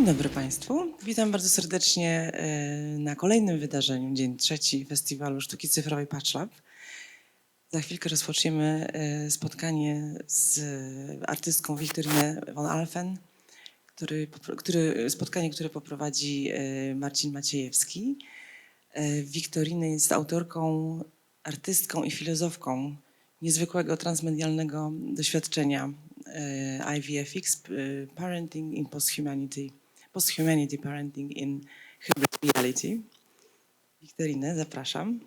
Dzień dobry Państwu. Witam bardzo serdecznie na kolejnym wydarzeniu, dzień trzeci Festiwalu Sztuki Cyfrowej Patchlab. Za chwilkę rozpoczniemy spotkanie z artystką Victorine van Alphen, spotkanie, które poprowadzi Marcin Maciejewski. Victorine jest autorką, artystką i filozofką niezwykłego transmedialnego doświadczenia IVF-X, Parenting in Posthumanity Parenting in Hybrid Reality. Victorine, zapraszam.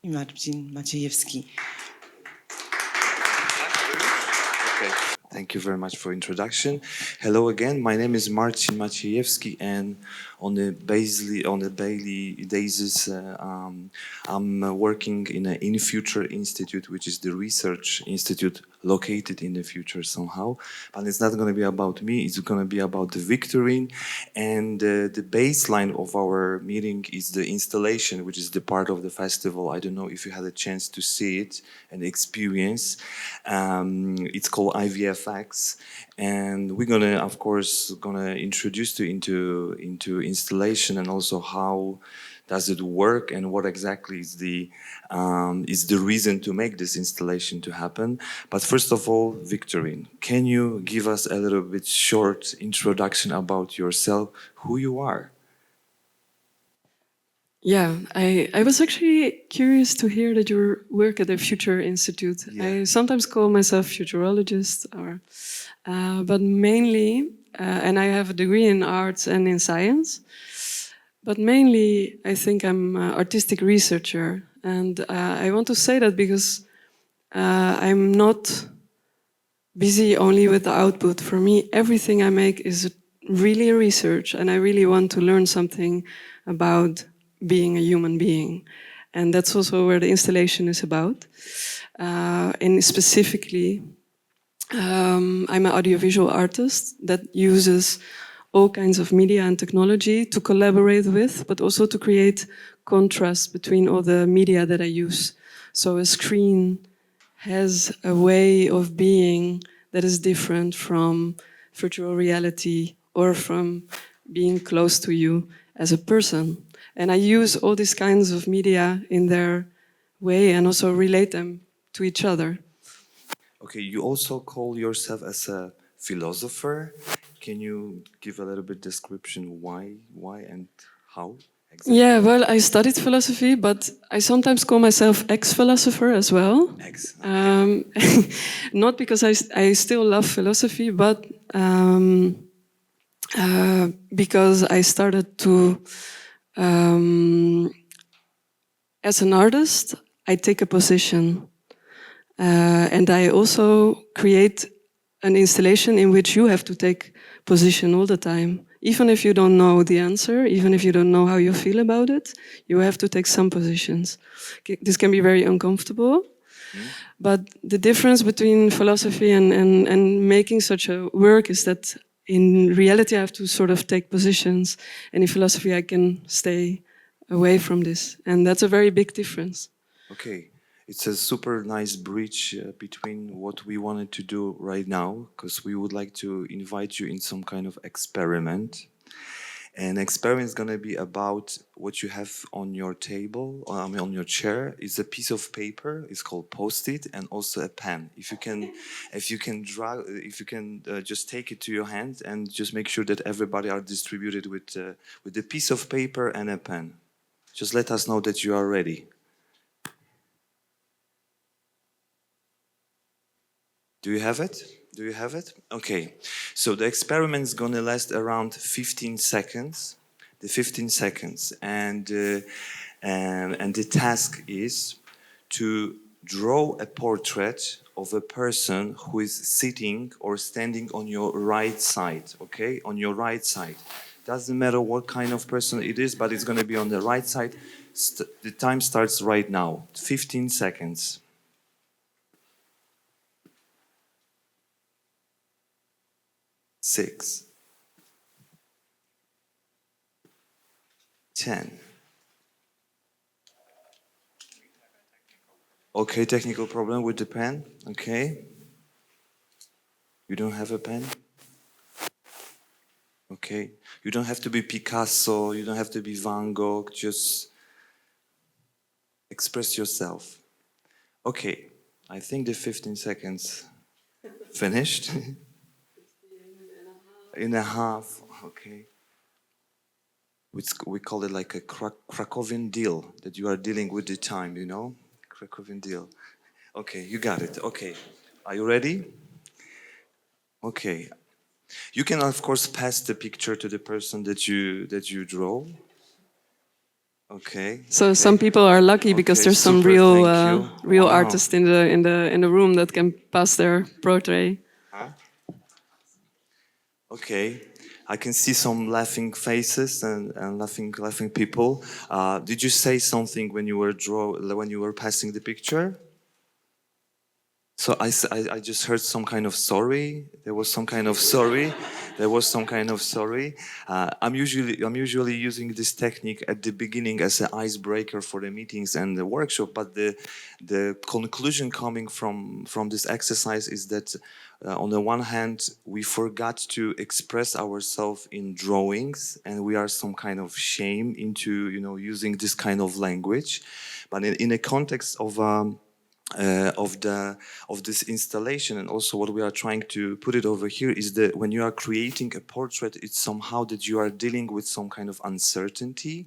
I Marcin Maciejewski. Thank you very much for introduction. Hello again. My name is Marcin Maciejewski, and on a daily basis, I'm working in an In Future Institute, which is the research institute located in the future somehow. But it's not going to be about me. It's going to be about the Victorine, and the baseline of our meeting is the installation, which is the part of the festival. I don't know if you had a chance to see it and experience. It's called IVF-X, and we're gonna, of course, introduce you into installation and also how does it work and what exactly is the reason to make this installation to happen. But first of all, Victorine, can you give us a little bit short introduction about yourself, who you are? Yeah, I was actually curious to hear that you work at the Future Institute. Yeah. I sometimes call myself futurologist, but mainly, and I have a degree in arts and in science, but mainly I think I'm an artistic researcher. And I want to say that because I'm not busy only with the output. For me, everything I make is really research, and I really want to learn something about being a human being. And that's also where the installation is about. And specifically, I'm an audiovisual artist that uses all kinds of media and technology to collaborate with, but also to create contrast between all the media that I use. So a screen has a way of being that is different from virtual reality or from being close to you as a person. And I use all these kinds of media in their way and also relate them to each other. Okay, you also call yourself as a philosopher. Can you give a little bit description why and how? Exactly? Yeah, well, I studied philosophy, but I sometimes call myself ex-philosopher as well. Ex. Okay. Not because I still love philosophy, but because I started to, as an artist, I take a position. And I also create an installation in which you have to take position all the time. Even if you don't know the answer, even if you don't know how you feel about it, you have to take some positions. This can be very uncomfortable. But the difference between philosophy and making such a work is that in reality I have to sort of take positions, and in philosophy I can stay away from this. And that's a very big difference. Okay. It's a super nice bridge between what we wanted to do right now, because we would like to invite you in some kind of experiment. And experiment is going to be about what you have on your table, on your chair. It's a piece of paper. It's called Post-it, and also a pen. If you can just take it to your hand and just make sure that everybody are distributed with a piece of paper and a pen. Just let us know that you are ready. Do you have it? Do you have it? Okay. So the experiment is going to last around 15 seconds. The 15 seconds. And the task is to draw a portrait of a person who is sitting or standing on your right side. Okay? On your right side. Doesn't matter what kind of person it is, but it's going to be on the right side. The time starts right now. 15 seconds. 6, 10. Okay, technical problem with the pen. Okay. You don't have a pen? Okay? You don't have to be Picasso, you don't have to be Van Gogh, just express yourself. Okay, I think the 15 seconds finished. In a half, okay. We call it like a Krakowian deal, that you are dealing with the time, you know? Krakowian deal. Okay, you got it. Okay. Are you ready? Okay. You can of course pass the picture to the person that you draw. Okay. So some people are lucky because Okay, there's some super, real thank you. real Wow. artist in the room that can pass their portrait. Okay. I can see some laughing faces and laughing people. Did you say something when you were passing the picture? So I just heard some kind of sorry. There was some kind of sorry. I'm usually using this technique at the beginning as an icebreaker for the meetings and the workshop. But the conclusion coming from this exercise is that on the one hand we forgot to express ourselves in drawings, and we are some kind of shame into using this kind of language. But in a context of this installation, and also what we are trying to put it over here, is that when you are creating a portrait, it's somehow that you are dealing with some kind of uncertainty,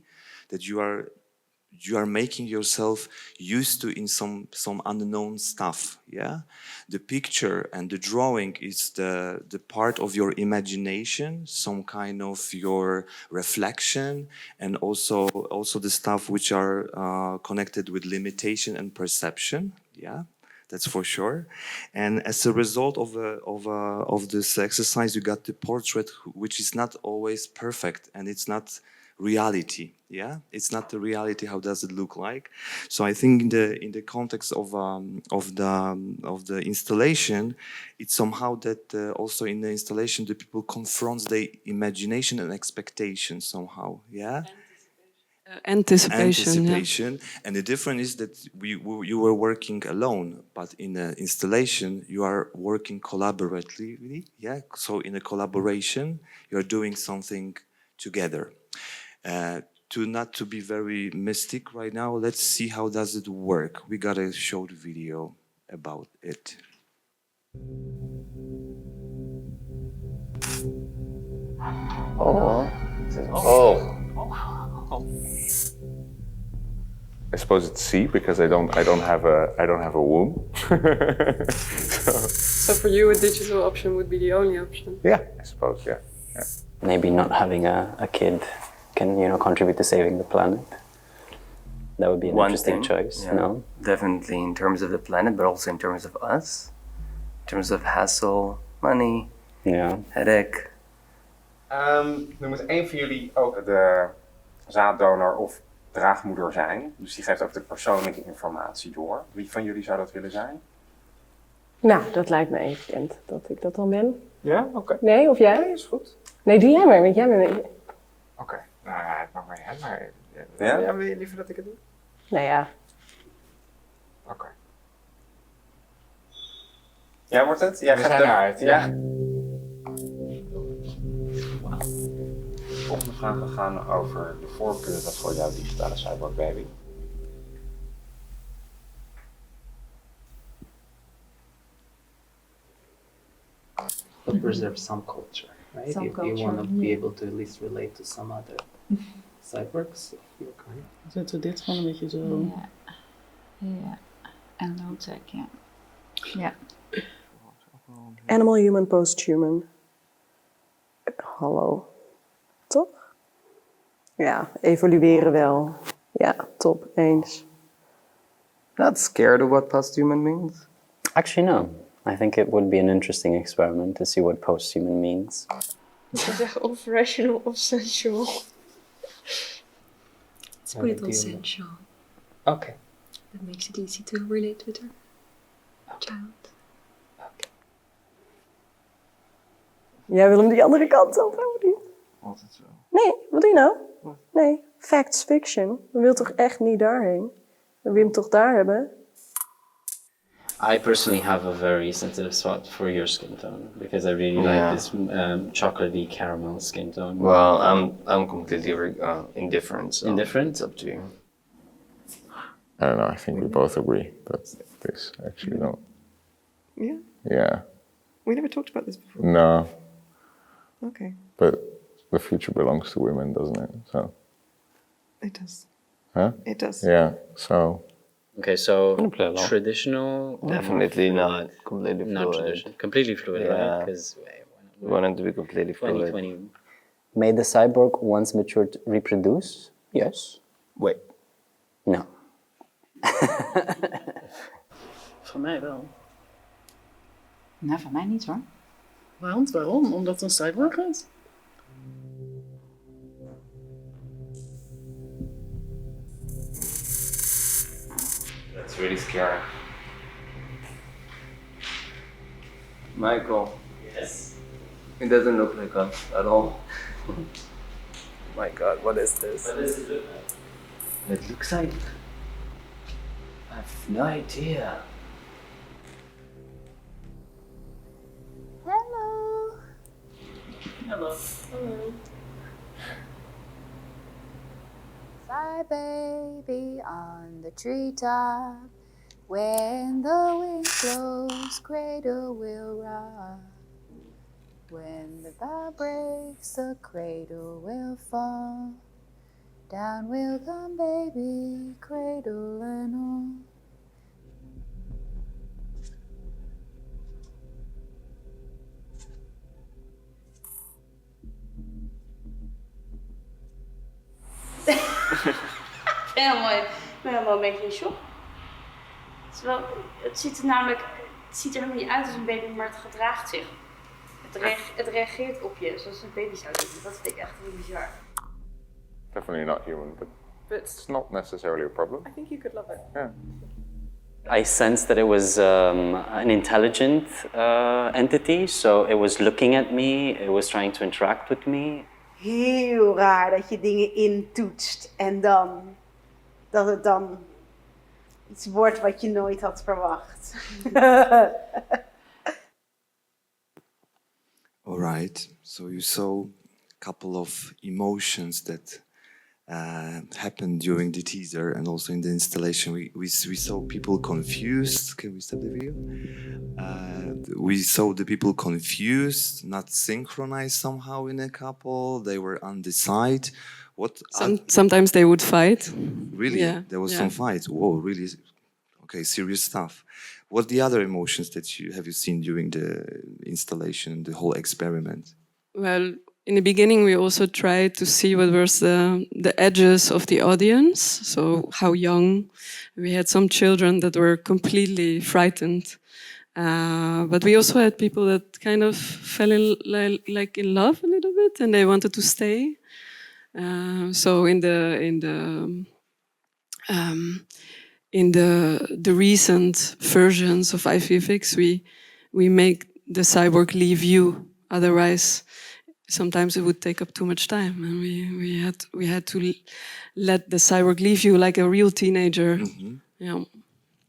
that you are making yourself used to in some unknown stuff. Yeah, the picture and the drawing is the part of your imagination, some kind of your reflection, and also the stuff which are connected with limitation and perception. Yeah, that's for sure. And as a result of this exercise, you got the portrait, which is not always perfect, and it's not reality. Yeah, it's not the reality. How does it look like? So I think in the context of the installation, it's somehow that also in the installation the people confront their imagination and expectation somehow. Yeah. Anticipation. And the difference is that you were working alone, but in the installation you are working collaboratively. Yeah, so in a collaboration you're doing something together. Not to be very mystic right now, let's see how does it work. We gotta show the video about it. I suppose it's C because I don't have a womb. So for you, a digital option would be the only option. Yeah, I suppose. Yeah. Maybe not having a kid can contribute to saving the planet. That would be an interesting choice. Yeah, No, definitely in terms of the planet, but also in terms of us, in terms of hassle, money, headache. Nu moet één van jullie ook de zaaddonor of draagmoeder zijn. Dus die geeft ook de persoonlijke informatie door. Wie van jullie zou dat willen zijn? Nou, dat lijkt me evident dat ik dat dan ben. Ja? Oké. Nee, of jij? Nee, is goed. Nee, doe jij maar, want jij bent... Oké. Nou ja, het maakt mij uit, maar... Ja? Wil je liever dat ik het doe? Nou ja. Oké. Ja, wordt het? Ja, We zijn eruit, ja. Volgende vraag gaan over de voorkeuren voor jouw digitale cyborg baby. But preserve some culture, right? Some if culture, you want to be yeah. able to at least relate to some other cyborgs of your kind. Zet we dit gewoon een beetje zo... Ja, ja. En low-tech, ja. Ja. Animal, human, posthuman. Hallo. Toch? Ja, evolueren wel. Ja, top, eens. Not scared of what posthuman means? actually no. I think it would be an interesting experiment to see what posthuman means. Ik zou zeggen of rational of sensual. Let's put it on sensual. Okay. That makes it easy to relate with her child. Jij wil hem die andere kant op, of niet? Altijd wel. Nee, wat doe je nou? Nee, facts, fiction. We wil toch echt niet daarheen? We willen hem toch daar hebben? I personally have a very sensitive spot for your skin tone because I really like this chocolatey caramel skin tone. Well, I'm completely indifferent. So indifferent? It's up to you. I don't know. I think we both agree that this actually not. Yeah. Yeah. We never talked about this before. No. Okay. But the future belongs to women, doesn't it? So. It does. Huh? It does. Yeah. So. Okay, so traditional. Definitely not completely fluid. Not traditional. Completely fluid, right? Because we want it to be completely fluid. 2020. May the cyborg once matured reproduce? Yes. Wait. No. Van mij wel. Nou, van mij niet hoor. Waarom? Omdat het een cyborg is? That's really scary. Michael. Yes. It doesn't look like us at all. My God, what is this? What does it look like? It looks like. I have no idea. Hello. Hello. Hello. Fly, baby, on the treetop. When the wind blows, cradle will rock. When the bough breaks, the cradle will fall. Down will come baby, cradle and all. Ik ben helemaal een beetje in shock. Het ziet er helemaal niet uit als een baby, maar het gedraagt zich. Het reageert op je zoals een baby zou doen. Dat vind ik echt heel bizar. Definitely not human, but it's not necessarily a problem. I think you could love it. Yeah. I sensed that it was an intelligent entity, so it was looking at me, it was trying to interact with me. Heel raar dat je dingen intoetst en dat het dan iets wordt wat je nooit had verwacht. All right. So you saw a couple of emotions that happened during the teaser and also in the installation. We saw people confused. Can we stop the video? We saw the people confused, not synchronized somehow in a couple. They were undecided. Sometimes they would fight. Really? Yeah. There was some fight. Whoa, really? Okay, serious stuff. What the other emotions that have you seen during the installation, the whole experiment? Well, in the beginning, we also tried to see what was the edges of the audience. So how young. We had some children that were completely frightened. But we also had people that kind of fell in love a little bit, and they wanted to stay. So in the recent versions of IVF-X, we make the cyborg leave you. Otherwise, sometimes it would take up too much time, and we had to let the cyborg leave you like a real teenager. Mm-hmm. Yeah.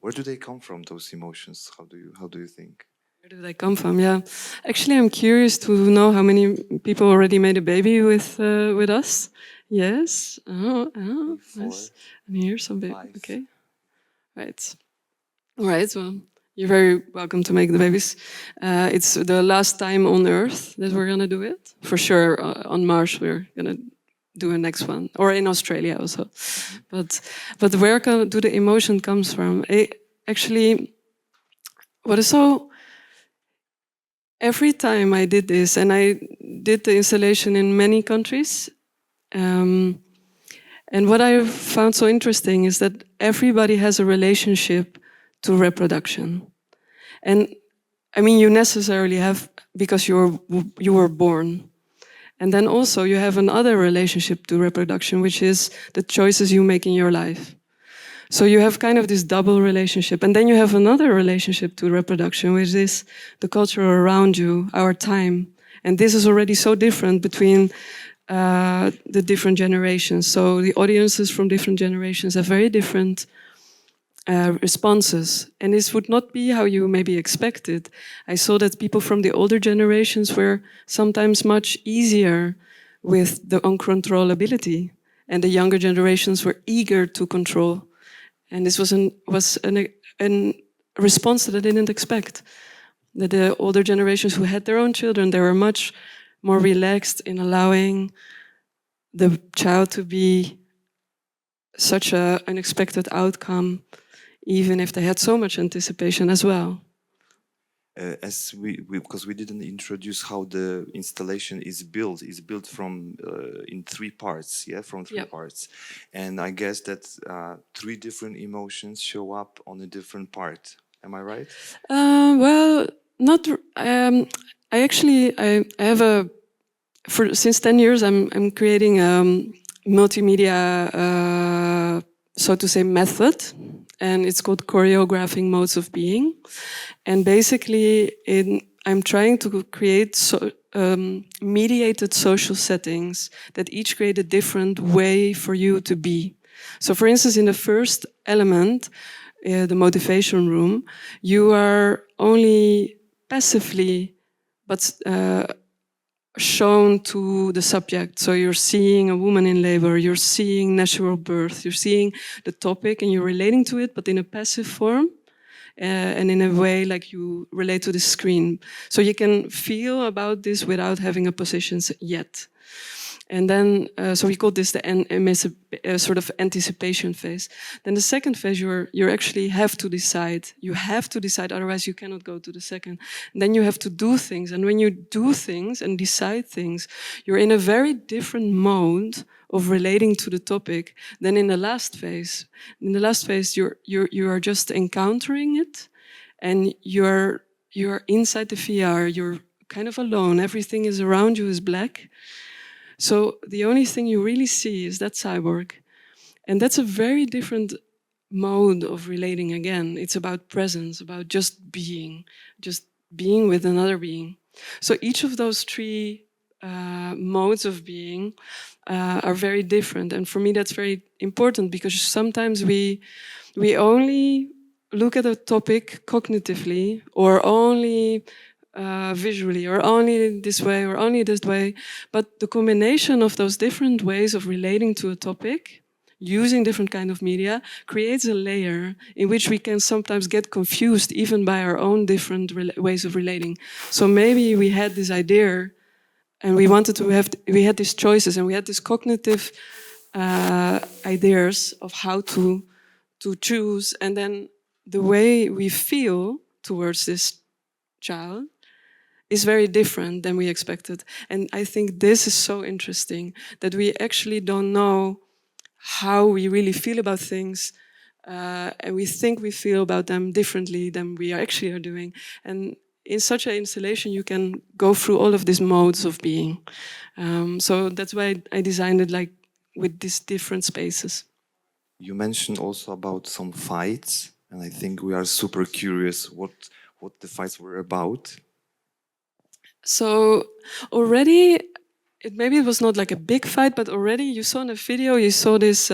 Where do they come from? Those emotions? How do you think? Where do they come from? Yeah, actually, I'm curious to know how many people already made a baby with us. Yes. Oh, nice. And here's some baby. Okay. Right. All right. Well, you're very welcome to make the babies. It's the last time on Earth that we're gonna do it. For sure, on Mars we're gonna do a next one, or in Australia also. But where do the emotion comes from? Actually, what is so? Every time I did this, and I did the installation in many countries, and what I found so interesting is that everybody has a relationship to reproduction. And I mean, you necessarily have, because you were born. And then also you have another relationship to reproduction, which is the choices you make in your life. So you have kind of this double relationship. And then you have another relationship to reproduction, which is the culture around you, our time. And this is already so different between the different generations. So the audiences from different generations have very different responses. And this would not be how you maybe expected. I saw that people from the older generations were sometimes much easier with the uncontrollability, and the younger generations were eager to control. And this was a response that I didn't expect. That the older generations who had their own children, they were much more relaxed in allowing the child to be such an unexpected outcome, even if they had so much anticipation as well. As because we didn't introduce how the installation is built. It's built from in 3 parts, yeah, from 3 parts, and I guess that 3 different emotions show up on a different part. Am I right? Well, not. I have since 10 years I'm creating multimedia, so to say, method, and it's called choreographing modes of being. And basically, I'm trying to create mediated social settings that each create a different way for you to be. So, for instance, in the first element, the motivation room, you are only passively, but shown to the subject. So you're seeing a woman in labor, you're seeing natural birth, you're seeing the topic and you're relating to it, but in a passive form and in a way like you relate to the screen. So you can feel about this without having a position yet. And then, so we call this the sort of anticipation phase. Then the second phase, you actually have to decide. You have to decide, otherwise you cannot go to the second. And then you have to do things. And when you do things and decide things, you're in a very different mode of relating to the topic than in the last phase. In the last phase, you are just encountering it, and you're inside the VR. You're kind of alone. Everything is around you is black. So the only thing you really see is that cyborg. And that's a very different mode of relating again. It's about presence, about just being with another being. So each of those 3 modes of being are very different. And for me, that's very important, because sometimes we only look at a topic cognitively, or only visually, or only this way, or only this way. But the combination of those different ways of relating to a topic, using different kind of media, creates a layer in which we can sometimes get confused even by our own different ways of relating. So maybe we had this idea and we had these choices, and we had these cognitive ideas of how to choose, and then the way we feel towards this child is very different than we expected. And I think this is so interesting, that we actually don't know how we really feel about things, and we think we feel about them differently than we actually are doing. And in such an installation, you can go through all of these modes of being. So that's why I designed it like with these different spaces. You mentioned also about some fights, and I think we are super curious what the fights were about. So already, maybe it was not like a big fight, but already you saw in the video, you saw this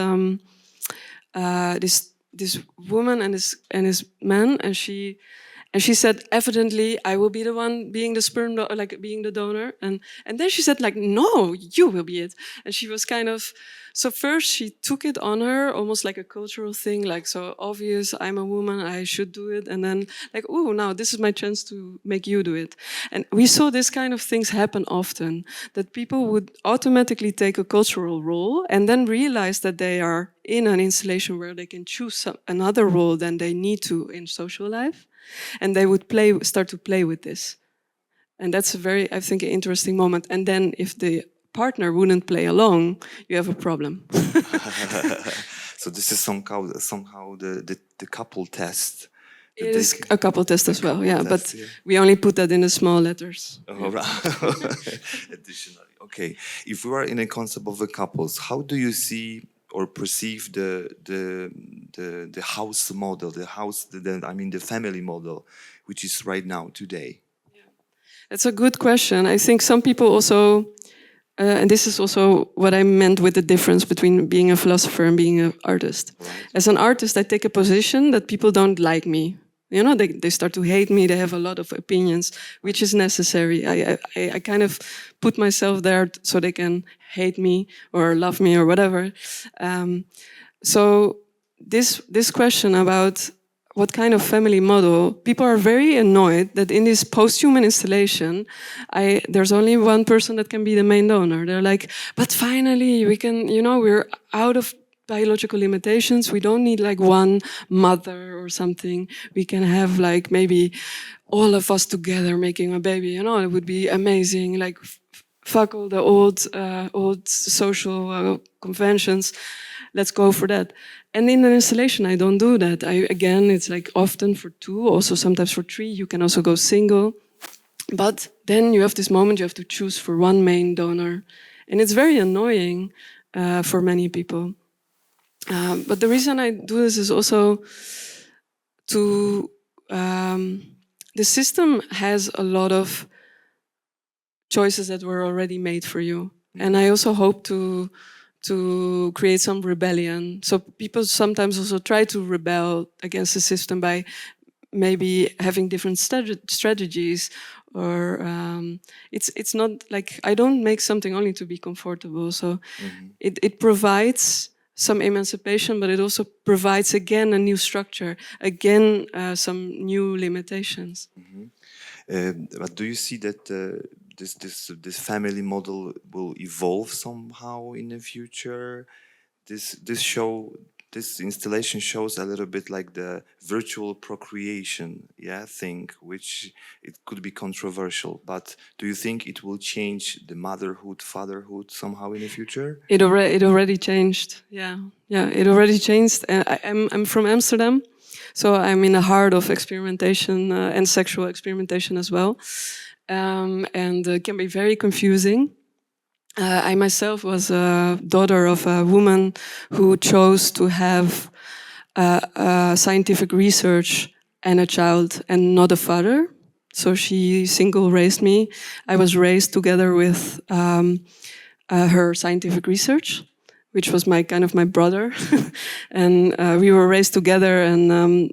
this woman and this man, and she said, evidently, I will be the one being the sperm, like being the donor. And then she said, like, no, you will be it. And she was kind of, so first she took it on her, almost like a cultural thing, like, so obvious, I'm a woman, I should do it. And then like, oh, now this is my chance to make you do it. And we saw this kind of things happen often, that people would automatically take a cultural role and then realize that they are in an installation where they can choose another role than they need to in social life. And they would start to play with this. And that's a very, I think, interesting moment. And then if the partner wouldn't play along, you have a problem. So this is somehow the couple test. It is a couple test as well, yeah. But we only put that in the small letters. Oh, right. Additionally. Okay. If we are in a concept of the couples, how do you see or perceive the house model, the family model, which is right now, today? Yeah. That's a good question. I think some people also and this is also what I meant with the difference between being a philosopher and being an artist. As an artist, I take a position that people don't like me. You know, they start to hate me. They have a lot of opinions, which is necessary. I kind of put myself there so they can hate me or love me or whatever. So this question about what kind of family model, people are very annoyed that in this post-human installation, there's only one person that can be the main donor. They're like, but finally we can, you know, we're out of biological limitations. We don't need like one mother or something. We can have like maybe all of us together making a baby, you know, it would be amazing. Like fuck all the old social conventions. Let's go for that. And in an installation, I don't do that. Again, it's like often for 2, also sometimes for 3. You can also go single. But then you have this moment, you have to choose for one main donor. And it's very annoying for many people. But the reason I do this is also to... the system has a lot of choices that were already made for you. And I also hope to create some rebellion. So people sometimes also try to rebel against the system by maybe having different strategies, or it's not like I don't make something only to be comfortable. So it provides some emancipation, but it also provides again a new structure, again some new limitations. But do you see that this family model will evolve somehow in the future? This installation shows a little bit like the virtual procreation, thing, which it could be controversial. But do you think it will change the motherhood, fatherhood somehow in the future? It already changed. Yeah, it already changed. I'm from Amsterdam, so I'm in the heart of experimentation and sexual experimentation as well, and it can be very confusing. I myself was a daughter of a woman who chose to have scientific research and a child and not a father. So she single raised me. I was raised together with her scientific research, which was my brother. And we were raised together, and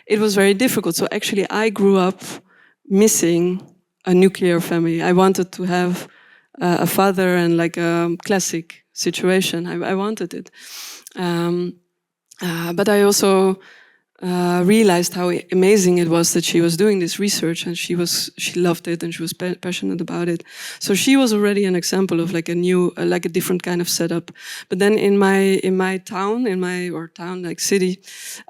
it was very difficult. So actually I grew up missing a nuclear family. I wanted to have a father and like a classic situation. I wanted it. But I also realized how amazing it was that she was doing this research, and she loved it, and she was passionate about it. So she was already an example of like a new, like a different kind of setup. But then in my town, like city,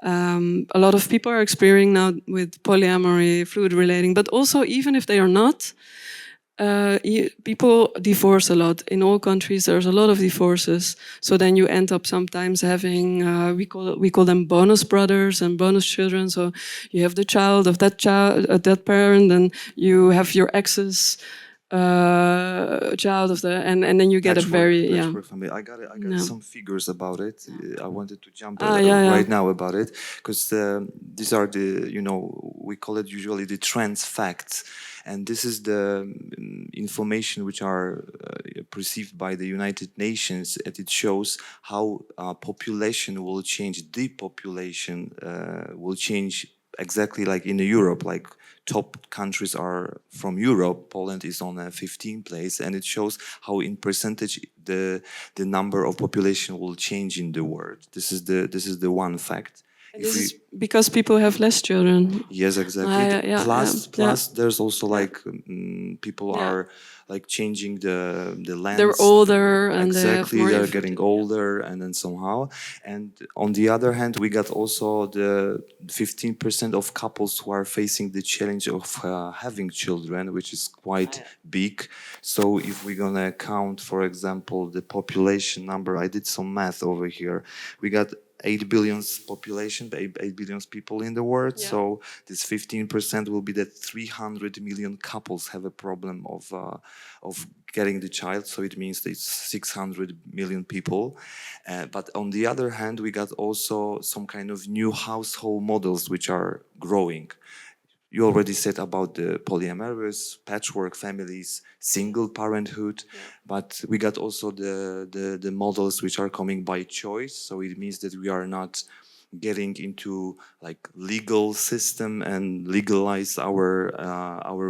a lot of people are experiencing now with polyamory, fluid relating, but also even if they are not, people divorce a lot. In all countries, there's a lot of divorces. So then you end up sometimes having, we call them bonus brothers and bonus children. So you have the child of that that parent, and you have your ex's child of the, and then you get a very family. I got some figures about it. I wanted to jump right now about it, because these are the, we call it usually the trans facts. And this is the information which are perceived by the United Nations, and it shows how population will change. The population will change exactly like in Europe. Like top countries are from Europe. Poland is on a 15th place, and it shows how in percentage the number of population will change in the world. This is the one fact. This is because people have less children. Yes, exactly. Plus, there's also like people are like changing the lands. They're older, and they're getting older, and then somehow. And on the other hand, we got also the 15% of couples who are facing the challenge of having children, which is quite big. So if we're gonna count, for example, the population number, I did some math over here. We got 8 billion population, 8 billion people in the world. Yeah. So this 15% will be that 300 million couples have a problem of getting the child. So it means it's 600 million people. But on the other hand, we got also some kind of new household models which are growing. you already said about the polyamorous, patchwork families, single parenthood, but we got also the models which are coming by choice. So it means that we are not getting into like legal system and legalize our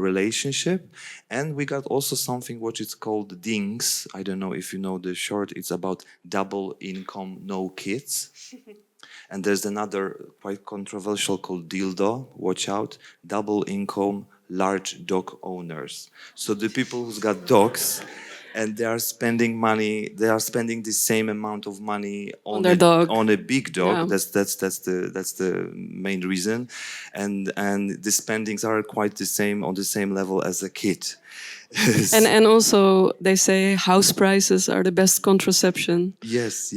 relationship. And we got also something which is called DINGS. I don't know if you know the short. It's about double income, no kids. And there's another quite controversial called DILDO, watch out, double income, large dog owners. So the people who's got dogs and they are spending money, they are spending the same amount of money on their dog. On a big dog. Yeah. That's the main reason. And the spendings are quite the same, on the same level as a kid. And also they say house prices are the best contraception. Yes.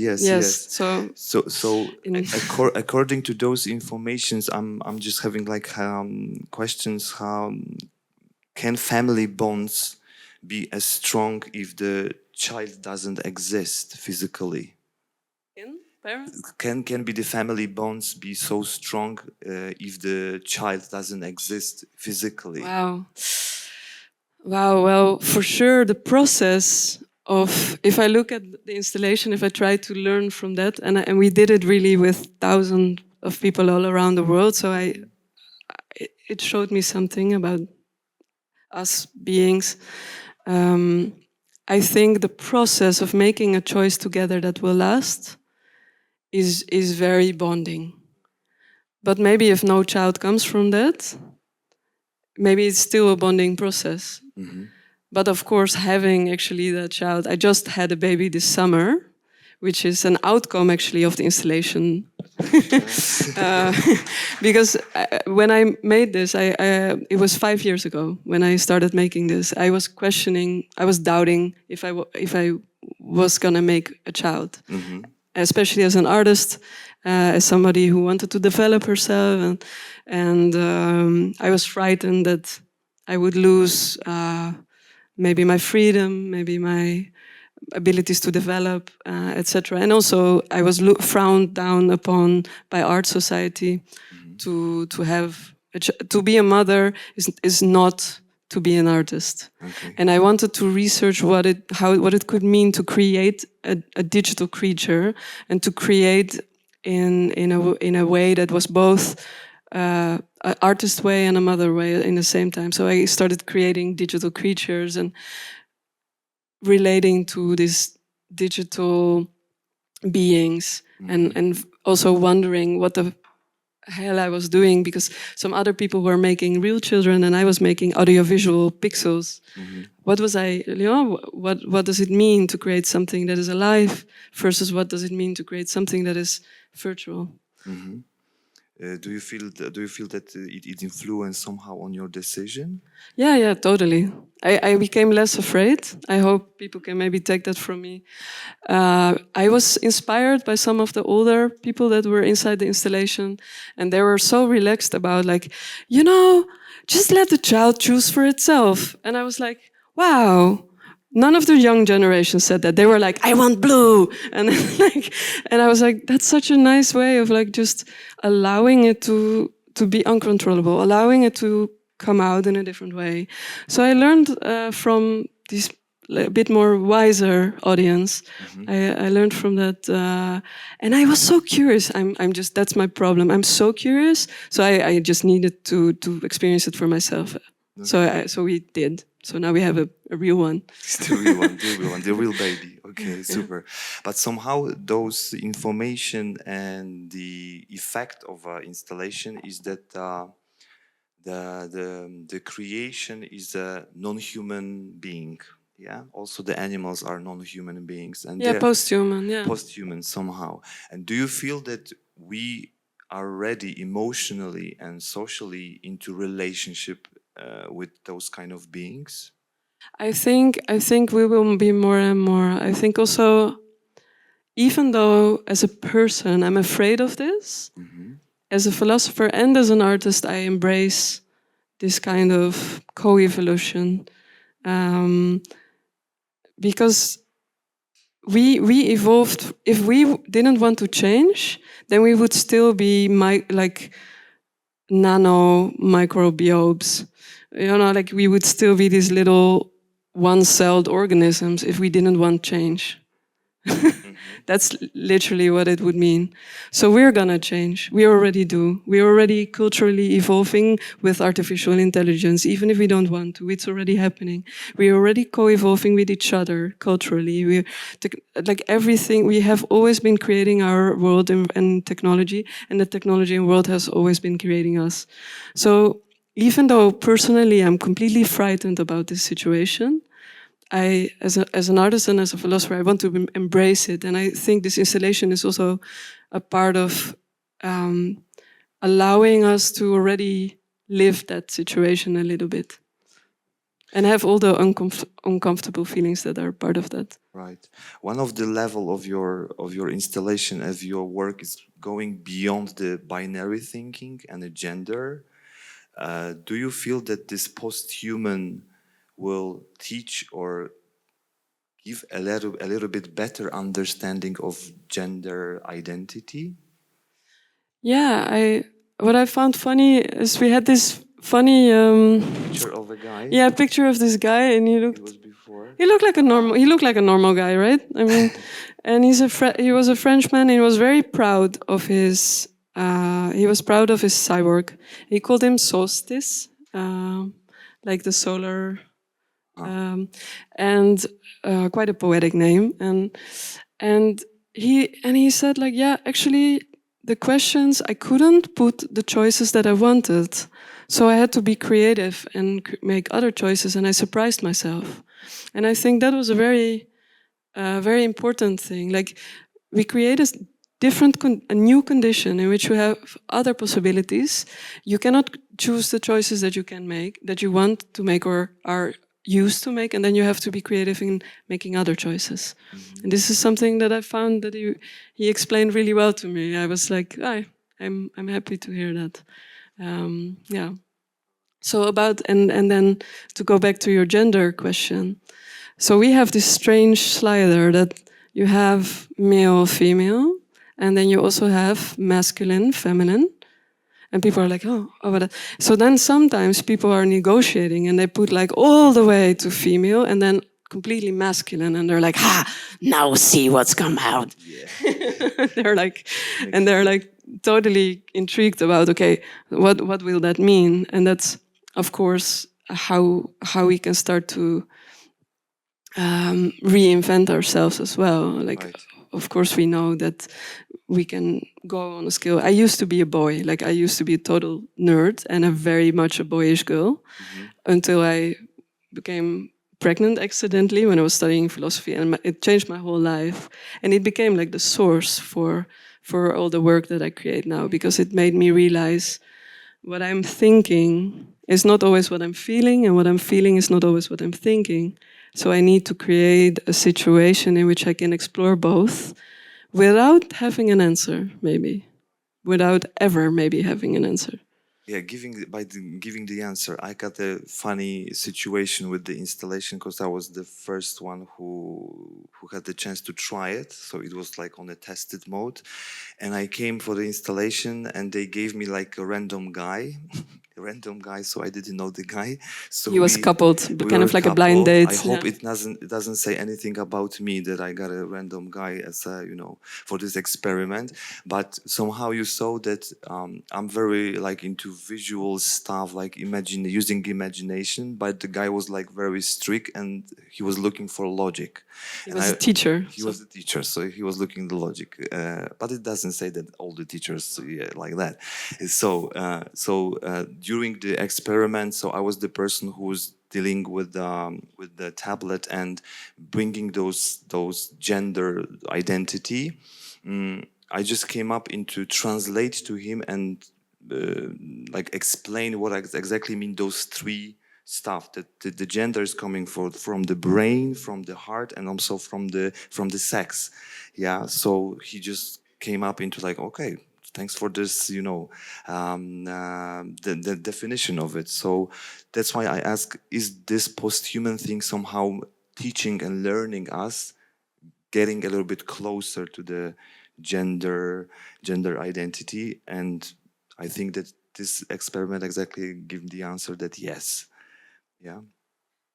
So according to those informations, I'm just having like questions. How can family bonds be as strong if the child doesn't exist physically? Can be the family bonds be so strong if the child doesn't exist physically? Wow, well, for sure, the process of, if I look at the installation, if I try to learn from that, and we did it really with thousands of people all around the world, so it showed me something about us beings. I think the process of making a choice together that will last is very bonding. But maybe if no child comes from that, maybe it's still a bonding process. Mm-hmm. But of course, having actually that child, I just had a baby this summer, which is an outcome actually of the installation. Because when I made this, it was 5 years ago when I started making this. I was questioning, I was doubting if I was gonna make a child, especially as an artist, as somebody who wanted to develop herself, and I was frightened that I would lose maybe my freedom, maybe my abilities to develop, etc. And also, I was frowned down upon by art society. To have to be a mother is not to be an artist. Okay. And I wanted to research what it could mean to create a digital creature and to create in a way that was both an artist way and a mother way in the same time. So I started creating digital creatures and relating to these digital beings, and also wondering what the hell I was doing, because some other people were making real children and I was making audiovisual pixels. What was I, what does it mean to create something that is alive versus what does it mean to create something that is virtual? Do you feel that it influenced somehow on your decision? Yeah, totally. I became less afraid. I hope people can maybe take that from me. I was inspired by some of the older people that were inside the installation, and they were so relaxed about just let the child choose for itself. And I was like, wow. None of the young generation said that. They were like, I want blue. And and I was like, that's such a nice way of just allowing it to be uncontrollable, allowing it to come out in a different way. So I learned from this a bit more wiser audience. I learned from that, and I was so curious. That's my problem. I'm so curious. So I just needed to experience it for myself. So we did. So now we have a real one. It's the real one, the real baby. Okay, super. But somehow those information and the effect of installation is that the creation is a non-human being. Yeah. Also, the animals are non-human beings, and posthuman. Yeah. Posthuman somehow. And do you feel that we are ready emotionally and socially into relationship with those kind of beings? I think we will be more and more. I think also, even though as a person I'm afraid of this, as a philosopher and as an artist I embrace this kind of co-evolution, because we evolved. If we didn't want to change, then we would still be nano microbiomes. Like we would still be these little one-celled organisms if we didn't want change. That's literally what it would mean. So we're gonna change. We already do. We're already culturally evolving with artificial intelligence, even if we don't want to. It's already happening. We're already co-evolving with each other culturally. We're like everything. We have always been creating our world and technology, and the technology and world has always been creating us. So even though personally I'm completely frightened about this situation, as an artist and as a philosopher, I want to embrace it. And I think this installation is also a part of allowing us to already live that situation a little bit. And have all the uncomfortable feelings that are part of that. Right. One of the level of your installation, as your work is going beyond the binary thinking and the gender. Do you feel that this post-human will teach or give a little bit better understanding of gender identity? Yeah, what I found funny is we had this funny picture of a guy. Yeah, picture of this guy, and he looked like a normal guy, right? I mean, and he was a Frenchman. And he was very proud of his cyborg. He called him Solstice, like the solar, and quite a poetic name. And he said, like, yeah, actually, the questions, I couldn't put the choices that I wanted. So I had to be creative and make other choices, and I surprised myself. And I think that was a very important thing. Like, we create a new condition in which you have other possibilities. You cannot choose the choices that you can make, that you want to make or are used to make, and then you have to be creative in making other choices. Mm-hmm. And this is something that I found that he explained really well to me. I was like, I'm happy to hear that. Yeah. So and then to go back to your gender question. So we have this strange slider that you have male, female, and then you also have masculine, feminine. And people are like, but so then sometimes people are negotiating and they put like all the way to female and then completely masculine, and they're like, now see what's come out. Yeah. they're like totally intrigued about, okay, what will that mean? And that's, of course, how we can start to reinvent ourselves as well. Like, right. Of course, we know that we can go on a scale. I used to be a boy. Like, I used to be a total nerd and very much a boyish girl, until I became pregnant accidentally when I was studying philosophy, and it changed my whole life. And it became like the source for all the work that I create now, because it made me realize what I'm thinking is not always what I'm feeling, and what I'm feeling is not always what I'm thinking. So I need to create a situation in which I can explore both without having an answer, maybe. Without ever maybe having an answer. Yeah, giving the answer, I got a funny situation with the installation because I was the first one who had the chance to try it. So it was like on a tested mode. And I came for the installation and they gave me like a random guy. So I didn't know the guy. So he was coupled, kind of like a blind date. I hope it doesn't say anything about me that I got a random guy as for this experiment. But somehow you saw that I'm very like into visual stuff, like using imagination. But the guy was like very strict and he was looking for logic. He was a teacher. He was a teacher, so he was looking at the logic. But it doesn't say that all the teachers like that. So during the experiment, so I was the person who was dealing with the tablet and bringing those gender identity. I just came up into translate to him and like explain what exactly mean those three stuff, that the gender is coming from the brain, from the heart, and also from the sex. Yeah, so he just came up into like, okay, thanks for this, the definition of it. So that's why I ask, is this post-human thing somehow teaching and learning us, getting a little bit closer to the gender identity? And I think that this experiment exactly give the answer that yes. Yeah.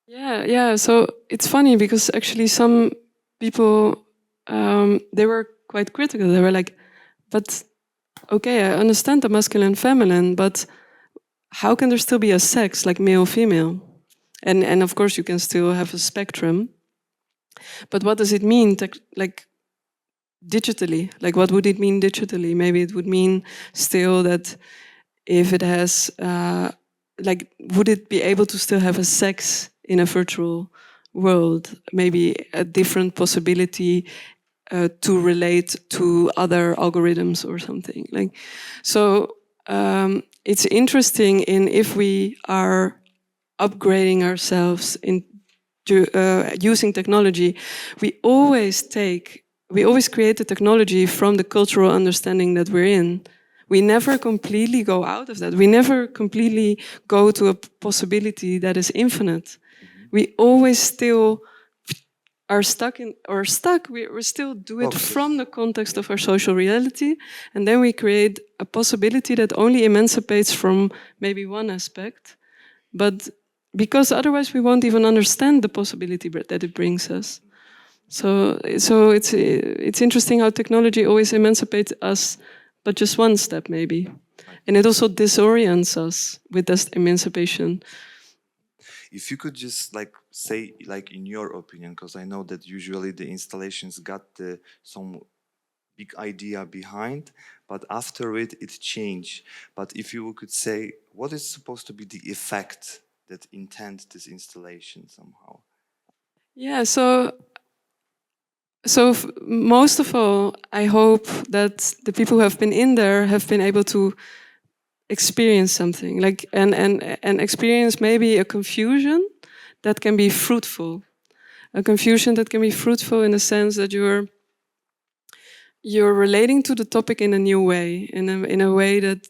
Yeah. So it's funny because actually some people, they were quite critical. They were like, but okay, I understand the masculine and feminine, but how can there still be a sex like male, female? And of course you can still have a spectrum. But what does it mean like digitally? Like what would it mean digitally? Maybe it would mean still that if it has, like, would it be able to still have a sex in a virtual world? Maybe a different possibility to relate to other algorithms or something. Like, so it's interesting in if we are upgrading ourselves in using technology, we always create the technology from the cultural understanding that we're in. We never completely go out of that. We never completely go to a possibility that is infinite. We always still are stuck. We still do it from the context of our social reality, and then we create a possibility that only emancipates from maybe one aspect, but because otherwise we won't even understand the possibility that it brings us. So it's interesting how technology always emancipates us, but just one step maybe, and it also disorients us with this emancipation. If you could just say, in your opinion, because I know that usually the installations got some big idea behind, but after it changed. But if you could say, what is supposed to be the effect that intend this installation somehow? Yeah, so most of all, I hope that the people who have been in there have been able to experience something, like and experience maybe a confusion that can be fruitful. A confusion that can be fruitful in the sense that you're relating to the topic in a new way, in a way that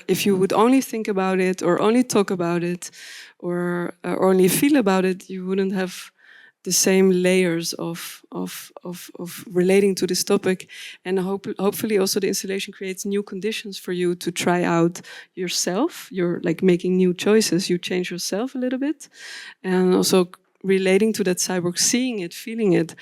if you would only think about it or only talk about it or only feel about it, you wouldn't have the same layers of relating to this topic. And hopefully also the installation creates new conditions for you to try out yourself. You're like making new choices. You change yourself a little bit, and also relating to that cyborg, seeing it, feeling it.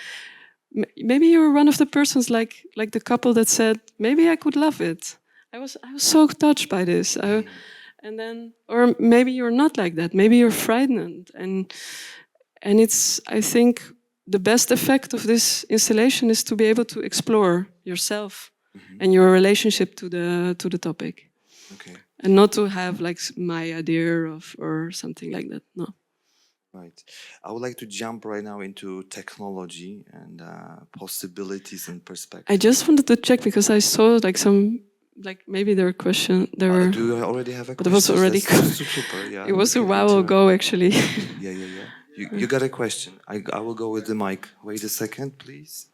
Maybe you're one of the persons like the couple that said, maybe I could love it. I was so touched by this. And then, or maybe you're not like that. Maybe you're frightened. And it's, I think, the best effect of this installation is to be able to explore yourself and your relationship to the topic. Okay. And not to have like my idea of or something like that. No. Right. I would like to jump right now into technology and possibilities and perspectives. I just wanted to check because I saw like some, like maybe there were questions. Do you already have a question? But it was already. Super, yeah. It was a while ago, actually. Yeah. You got a question. I will go with the mic. Wait a second, please.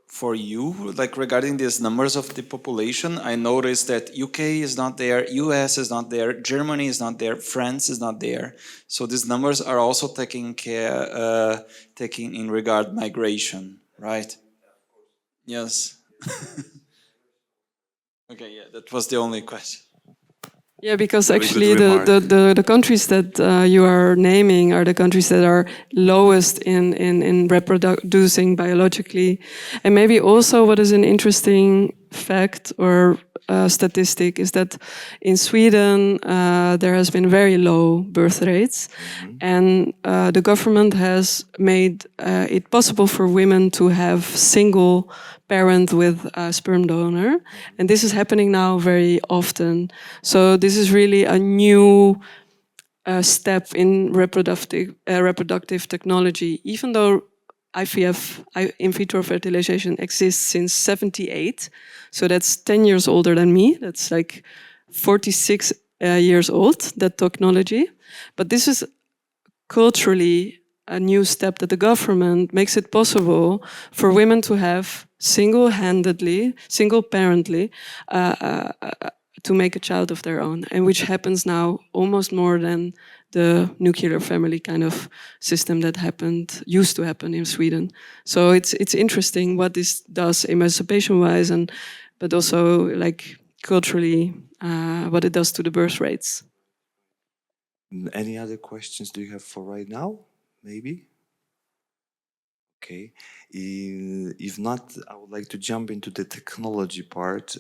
For you, like regarding these numbers of the population, I noticed that UK is not there, US is not there, Germany is not there, France is not there. So these numbers are also taking in regard migration, right? Yes. Okay, yeah, that was the only question. Yeah, because actually the countries that you are naming are the countries that are lowest in reproducing biologically. And maybe also what is an interesting fact or statistic is that in Sweden there has been very low birth rates, and the government has made it possible for women to have single parent with a sperm donor, and this is happening now very often. So this is really a new step in reproductive technology, even though IVF, in vitro fertilization, exists since '78. So that's 10 years older than me. That's like 46 years old, that technology. But this is culturally a new step that the government makes it possible for women to have single-parently, to make a child of their own, and which happens now almost more than the nuclear family kind of system that used to happen in Sweden. So it's interesting what this does emancipation-wise, and but also like culturally what it does to the birth rates. Any other questions do you have for right now? Maybe? Okay. If not, I would like to jump into the technology part,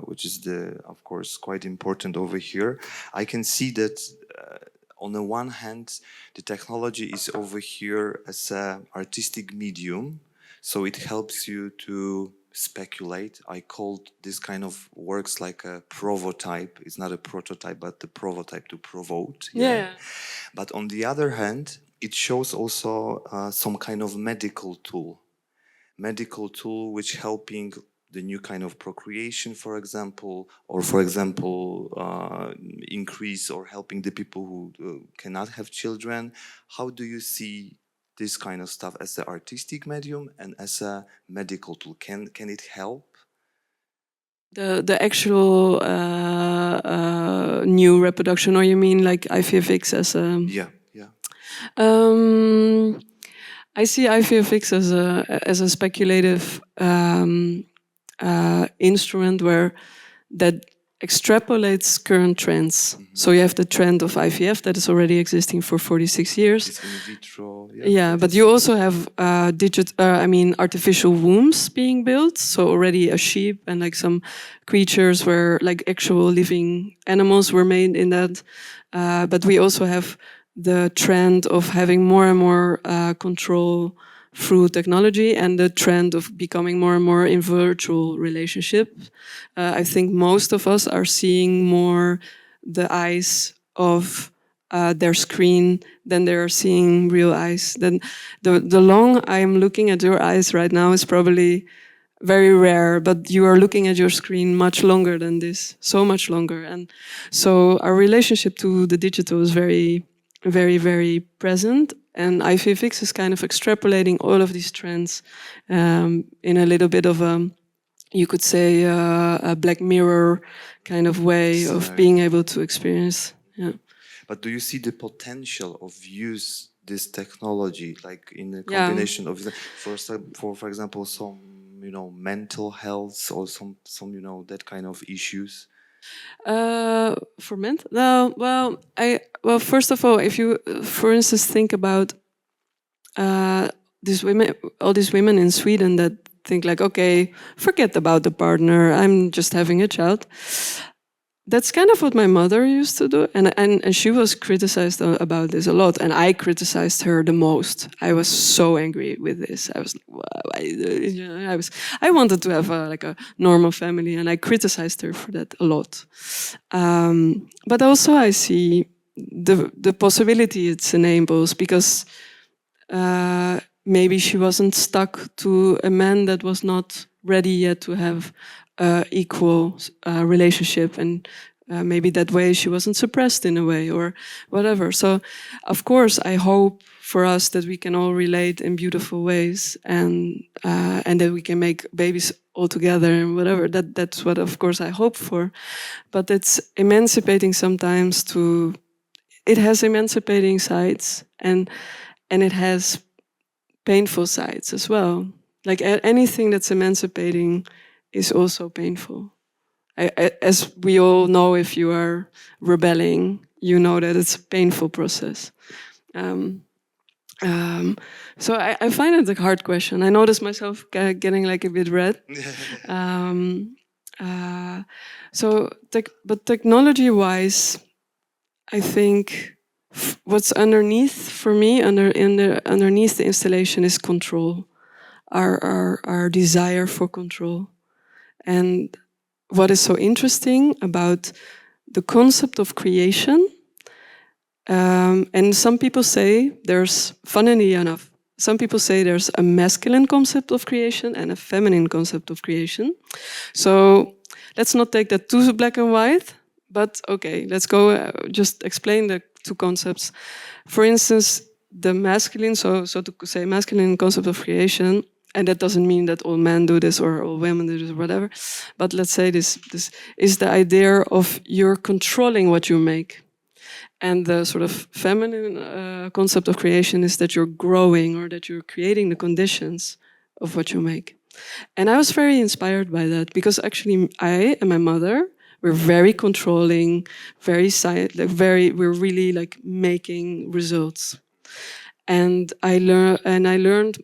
which is, of course, quite important over here. I can see that on the one hand, the technology is over here as an artistic medium, so it helps you to speculate. I called this kind of works like a prototype. It's not a prototype, but the prototype to provoke. Yeah. But on the other hand, it shows also some kind of medical tool which helping the new kind of procreation, for example, or for example, increase or helping the people who cannot have children. How do you see this kind of stuff as an artistic medium and as a medical tool? Can it help? The actual new reproduction, or you mean like IVF-X as a... Yeah. I see IVF-X as a speculative instrument where that extrapolates current trends. So you have the trend of IVF that is already existing for 46 years. It's in vitro. Yeah, but you also have artificial wombs being built. So already a sheep and like some creatures where like actual living animals were made in that. But we also have the trend of having more and more control through technology and the trend of becoming more and more in virtual relationships. I think most of us are seeing more the eyes of their screen than they are seeing real eyes. Then the long I'm looking at your eyes right now is probably very rare, but you are looking at your screen much longer than this, so much longer. And so our relationship to the digital is very, very, very present. And IVF-X is kind of extrapolating all of these trends in a little bit of a, you could say, a Black Mirror kind of way of being able to experience. Yeah. But do you see the potential of use this technology, like in the combination of, for example, some mental health or some that kind of issues? For mental? No, well, first of all, if you, for instance, think about all these women in Sweden that think like, okay, forget about the partner, I'm just having a child. That's kind of what my mother used to do, and she was criticized about this a lot, and I criticized her the most. I was so angry with this. I was like, wow, I wanted to have a normal family, and I criticized her for that a lot. But also I see the possibility it enables, because maybe she wasn't stuck to a man that was not ready yet to have equal relationship, and maybe that way she wasn't suppressed in a way or whatever. So of course I hope for us that we can all relate in beautiful ways, and that we can make babies all together and whatever. That's what of course I hope for. But it's emancipating sometimes it has emancipating sides, and it has painful sides as well. Like anything that's emancipating is also painful. As we all know, if you are rebelling, you know that it's a painful process. So I find it a hard question. I notice myself getting like a bit red. But technology-wise, I think what's underneath for me, underneath the installation, is control. Our desire for control. And what is so interesting about the concept of creation, and some people say funnily enough, some people say there's a masculine concept of creation and a feminine concept of creation. So let's not take that too black and white, but okay, let's go just explain the two concepts. For instance, the masculine, so to say masculine concept of creation, and that doesn't mean that all men do this or all women do this or whatever, but let's say this is the idea of you're controlling what you make. And the sort of feminine concept of creation is that you're growing, or that you're creating the conditions of what you make. And I was very inspired by that because actually I and my mother, we're very controlling, we're really like making results. And I learned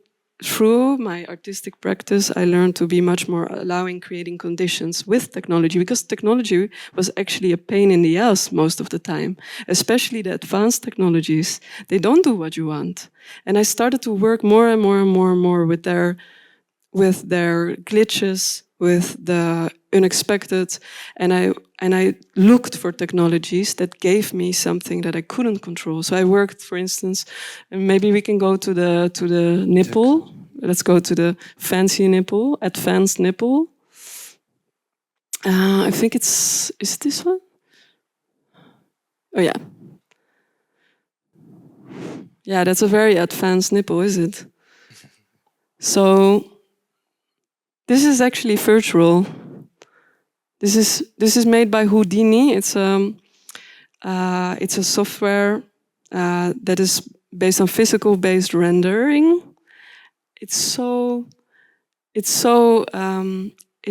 through my artistic practice, I learned to be much more allowing creating conditions with technology, because technology was actually a pain in the ass most of the time, especially the advanced technologies. They don't do what you want. And I started to work more and more and more and more with their glitches, with the unexpected, and I looked for technologies that gave me something that I couldn't control. So I worked, for instance, and maybe we can go to the nipple. Let's go to the fancy nipple, advanced nipple. I think is this one? Oh yeah. Yeah, that's a very advanced nipple, is it? So this is actually virtual. This is made by Houdini. It's a software that is based on physical-based rendering. It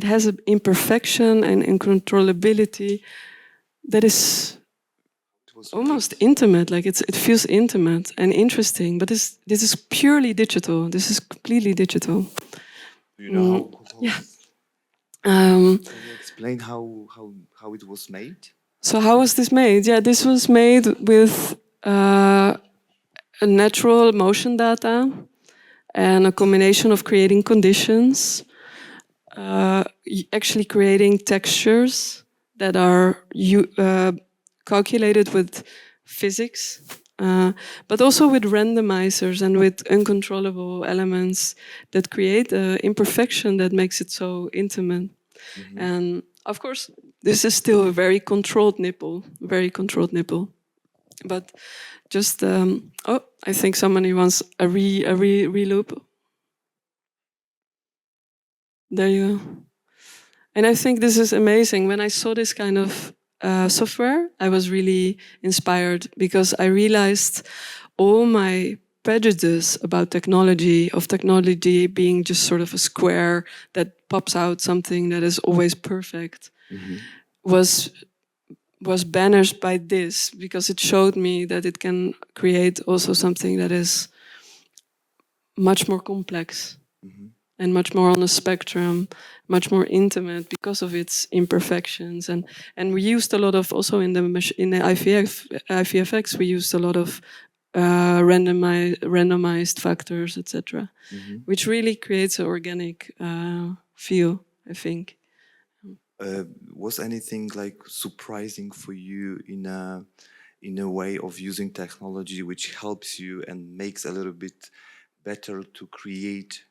has an imperfection and incontrollability that is almost intimate. Like it feels intimate and interesting. But this is purely digital. This is completely digital. Do you know Yeah. Can you explain how it was made? So how was this made? Yeah, this was made with a natural motion data and a combination of creating conditions, actually creating textures that are calculated with physics, but also with randomizers and with uncontrollable elements that create an imperfection that makes it so intimate. Mm-hmm. And of course, this is still a very controlled nipple, But just, I think somebody wants a re-loop. There you go. And I think this is amazing. When I saw this kind of software, I was really inspired because I realized all my prejudice about technology, of technology being just sort of a square that pops out something that is always perfect, mm-hmm. was banished by this, because it showed me that it can create also something that is much more complex. Mm-hmm. And much more on a spectrum, much more intimate because of its imperfections. And we used a lot of, also in the IVF-X, we used a lot of randomized factors, etc., mm-hmm. which really creates an organic feel, I think. Was anything like surprising for you in a way of using technology which helps you and makes a little bit better to create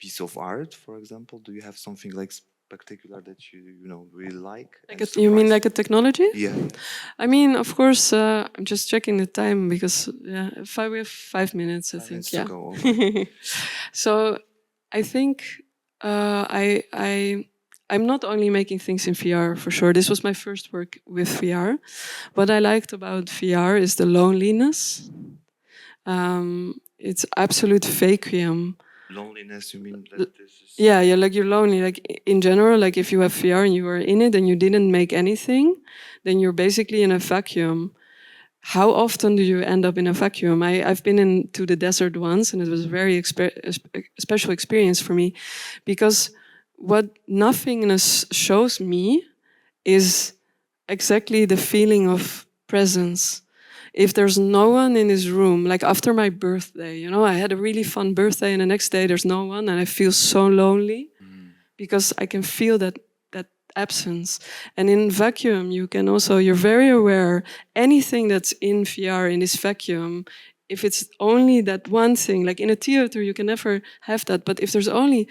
piece of art, for example? Do you have something like spectacular that you really like? You mean like a technology? Yeah. I mean, of course, I'm just checking the time because we have 5 minutes, I think. Yeah. To go over. So I think I'm not only making things in VR, for sure. This was my first work with VR. What I liked about VR is the loneliness. It's absolute vacuum. Loneliness, you mean that this is... Yeah, like you're lonely. Like in general, like if you have VR and you are in it and you didn't make anything, then you're basically in a vacuum. How often do you end up in a vacuum? I've been into the desert once, and it was a very special experience for me, because what nothingness shows me is exactly the feeling of presence. If there's no one in this room, like after my birthday, I had a really fun birthday and the next day there's no one and I feel so lonely because I can feel that absence. And in vacuum, you're very aware, anything that's in VR, in this vacuum, if it's only that one thing, like in a theater, you can never have that. But if there's only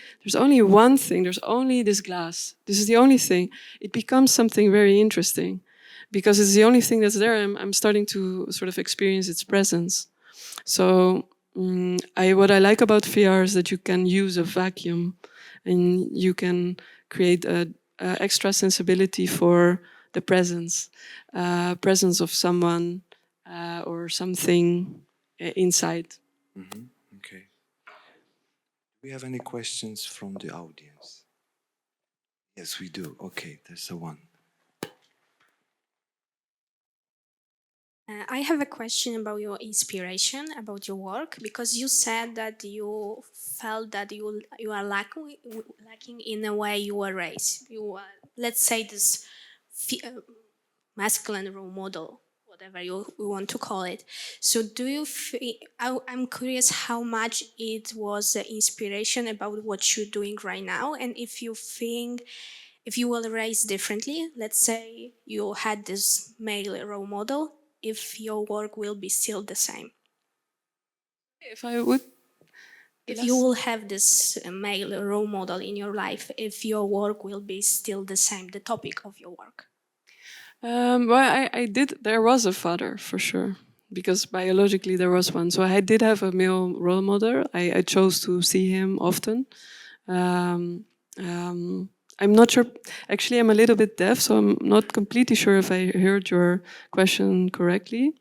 one thing, there's only this glass, this is the only thing, it becomes something very interesting. Because it's the only thing that's there, I'm starting to sort of experience its presence. So what I like about VR is that you can use a vacuum and you can create a extra sensibility for the presence of someone or something inside. Mm-hmm. Okay. Do we have any questions from the audience? Yes, we do. Okay, there's one. I have a question about your inspiration, about your work, because you said that you felt that you are lacking in the way you were raised. You are, let's say, this masculine role model, whatever you want to call it. So do you I'm curious how much it was the inspiration about what you're doing right now, and if you think if you were raised differently, let's say you had this male role model, if your work will be still the same. If I would... If you will have this male role model in your life, if your work will be still the same, the topic of your work. Well, I did. There was a father for sure, because biologically there was one. So I did have a male role model. I chose to see him often. I'm not sure. Actually, I'm a little bit deaf, so I'm not completely sure if I heard your question correctly.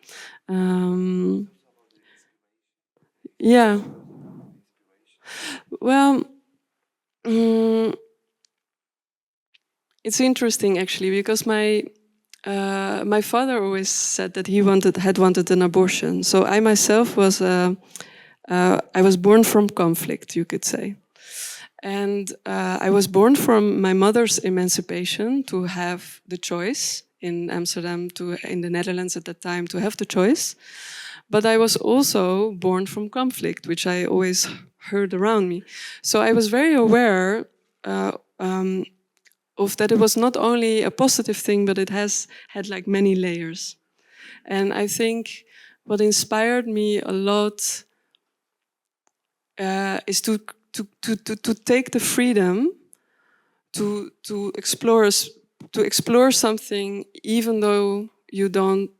Yeah. Well. It's interesting actually, because my father always said that he had wanted an abortion. So I myself was I was born from conflict, you could say, and I was born from my mother's emancipation to have the choice in Amsterdam, in the Netherlands at that time, to have the choice. But I was also born from conflict, which I always heard around me. So I was very aware of that it was not only a positive thing, but it had like many layers. And I think what inspired me a lot is to take the freedom to explore something, even though you don't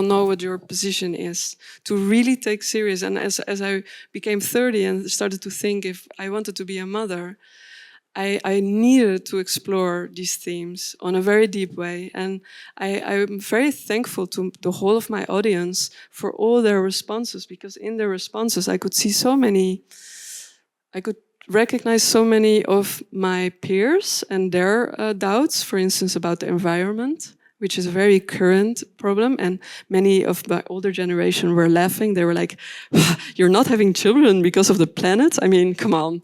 know what your position is, to really take serious. And as I became 30 and started to think if I wanted to be a mother, I needed to explore these themes on a very deep way. And I'm very thankful to the whole of my audience for all their responses, because in their responses I could see I could recognize so many of my peers and their doubts, for instance, about the environment, which is a very current problem. And many of my older generation were laughing. They were like, you're not having children because of the planet? I mean, come on.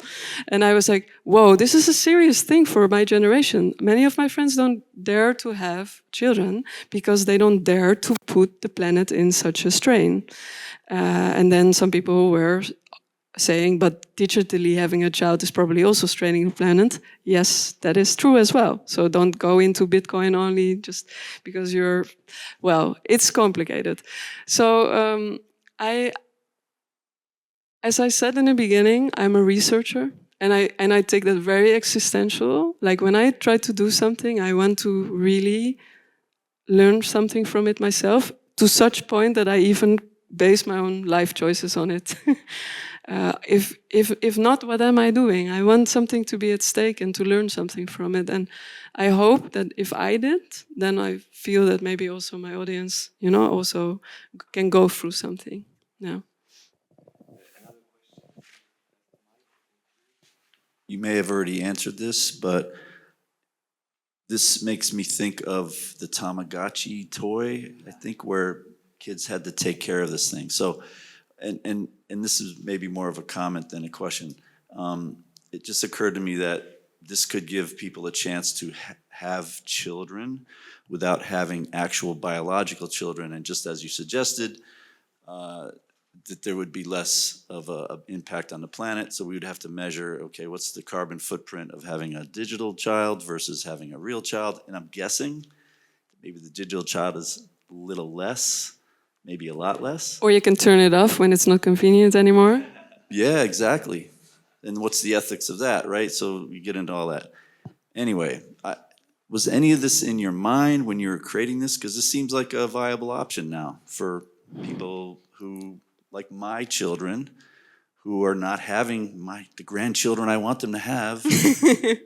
And I was like, whoa, this is a serious thing for my generation. Many of my friends don't dare to have children because they don't dare to put the planet in such a strain. And then some people were saying, but digitally having a child is probably also straining the planet. Yes, that is true as well. So don't go into Bitcoin only just because well, it's complicated. So as I said in the beginning, I'm a researcher, and I take that very existential. Like when I try to do something, I want to really learn something from it myself, to such point that I even base my own life choices on it. If not, what am I doing? I want something to be at stake and to learn something from it. And I hope that if I did, then I feel that maybe also my audience, also can go through something. Yeah. You may have already answered this, but this makes me think of the Tamagotchi toy, I think, where kids had to take care of this thing. So, and this is maybe more of a comment than a question. It just occurred to me that this could give people a chance to have children without having actual biological children. And just as you suggested, that there would be less of an impact on the planet. So we would have to measure, okay, what's the carbon footprint of having a digital child versus having a real child? And I'm guessing maybe the digital child is a little less, maybe a lot less. Or you can turn it off when it's not convenient anymore. Yeah, exactly. And what's the ethics of that, right? So you get into all that. Anyway, was any of this in your mind when you were creating this? Because this seems like a viable option now for people who, like my children, who are not having the grandchildren I want them to have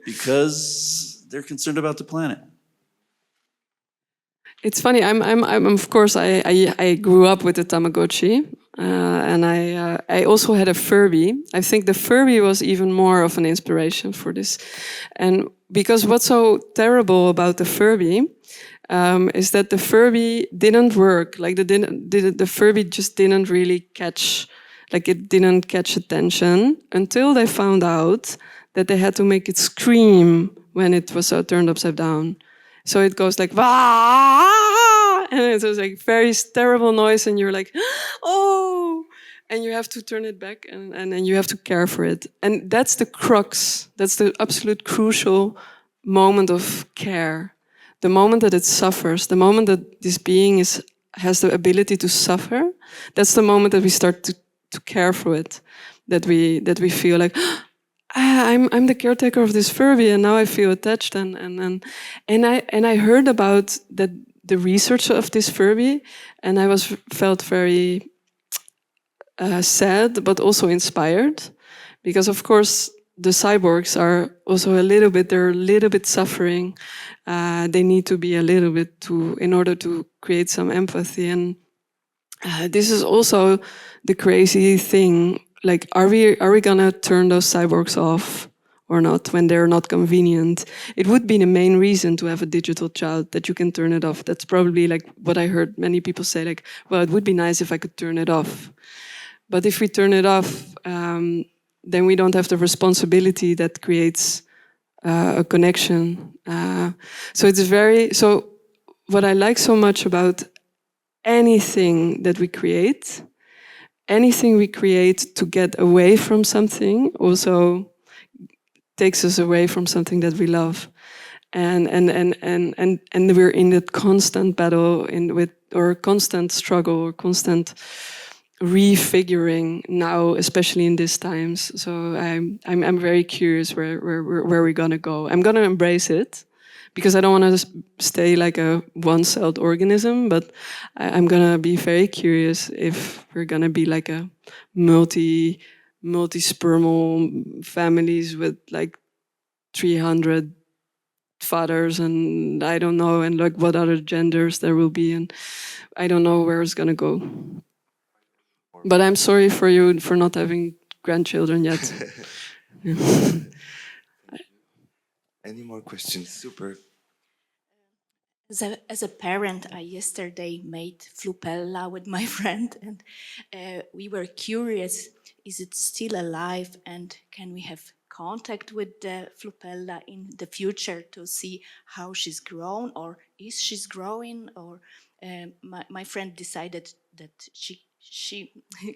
because they're concerned about the planet. It's funny. I'm of course I grew up with the Tamagotchi. and I also had a Furby. I think the Furby was even more of an inspiration for this. And because what's so terrible about the Furby is that the Furby didn't work. Like the Furby just didn't really catch, like it didn't catch attention until they found out that they had to make it scream when it was turned upside down. So it goes like, Wah! And it was like very terrible noise, and you're like, oh, and you have to turn it back, and then you have to care for it. And that's the crux, that's the absolute crucial moment of care. The moment that it suffers, the moment that this being has the ability to suffer, that's the moment that we start to care for it, that we feel like, I'm the caretaker of this Furby, and now I feel attached. And I heard about the research of this Furby, and I felt very sad, but also inspired, because of course the cyborgs are also they're a little bit suffering. They need to be a little bit in order to create some empathy. And this is also the crazy thing. Like, are we gonna turn those cyborgs off or not when they're not convenient? It would be the main reason to have a digital child, that you can turn it off. That's probably like what I heard many people say, like, well, it would be nice if I could turn it off. But if we turn it off, then we don't have the responsibility that creates a connection. So what I like so much about anything that we create, anything we create to get away from something also takes us away from something that we love. And we're in that constant battle or constant struggle or constant refiguring now, especially in these times. So I'm very curious where we're gonna go. I'm gonna embrace it, because I don't want to stay like a one-celled organism, but I'm gonna be very curious if we're gonna be like a multi-spermal families with like 300 fathers, and I don't know, and like what other genders there will be, and I don't know where it's gonna go. But I'm sorry for you for not having grandchildren yet. Any more questions? Super. As a parent, I yesterday made flupella with my friend, and we were curious, is it still alive, and can we have contact with the flupella in the future to see how she's grown, or is she's growing, or my friend decided that she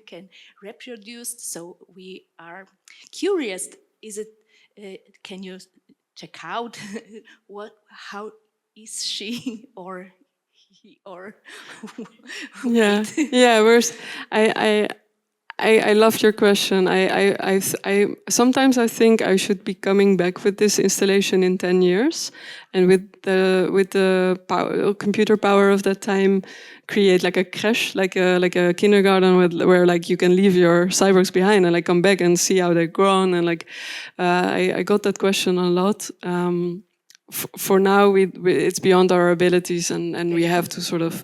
can reproduce, so we are curious, is it, can you check out how is she or he or yeah I loved your question. I sometimes I think I should be coming back with this installation in 10 years, and with the computer power of that time, create like a crèche, like a kindergarten where like you can leave your cyborgs behind and like come back and see how they've grown. And like I got that question a lot. For now, it's beyond our abilities, and we have to sort of.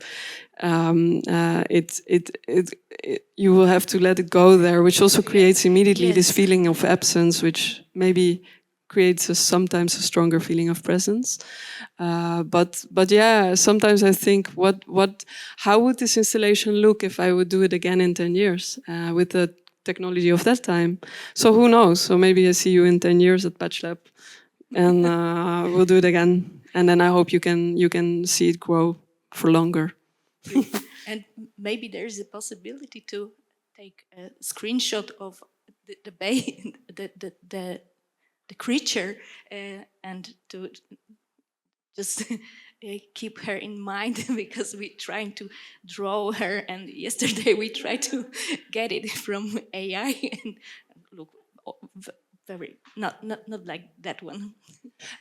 You will have to let it go there, which also creates immediately this feeling of absence, which maybe creates sometimes a stronger feeling of presence. But yeah, sometimes I think, how would this installation look if I would do it again in 10 years with the technology of that time? So who knows? So maybe I see you in 10 years at Patchlab, and we'll do it again. And then I hope you can see it grow for longer. And maybe there is a possibility to take a screenshot of the creature and to just keep her in mind, because we're trying to draw her, and yesterday we tried to get it from AI, and look very not like that one.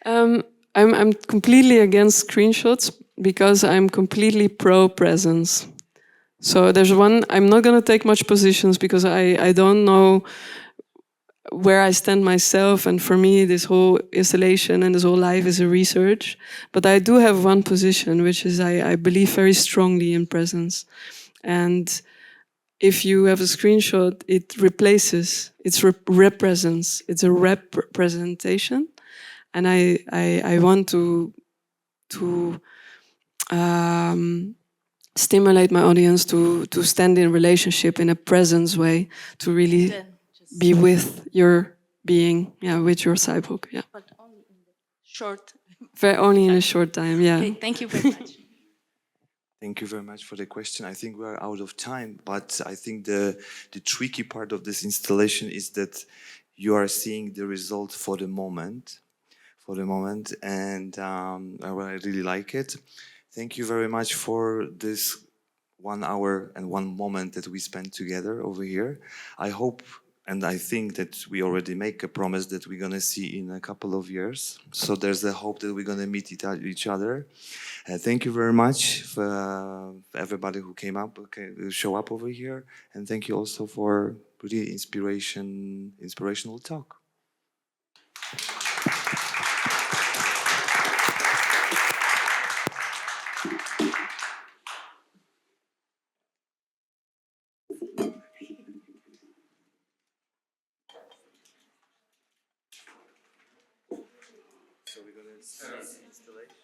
I'm completely against screenshots, because I'm completely pro presence. So there's one, I'm not going to take much positions, because I don't know where I stand myself, and for me this whole installation and this whole life is a research. But I do have one position, which is I believe very strongly in presence. And if you have a screenshot, it replaces, it represents, it's a representation. And I want to stimulate my audience to stand in relationship in a presence way, to really be with your being, with your cyborg, But only in the short. Only in a short time, Okay, thank you very much. Thank you very much for the question. I think we're out of time, but I think the tricky part of this installation is that you are seeing the result for the moment, and I really like it. Thank you very much for this 1 hour and 1 moment that we spent together over here. I hope and I think that we already make a promise that we're going to see in a couple of years. So there's a hope that we're going to meet each other. Thank you very much for everybody who came up, show up over here. And thank you also for really inspirational talk. So we're going to start installation.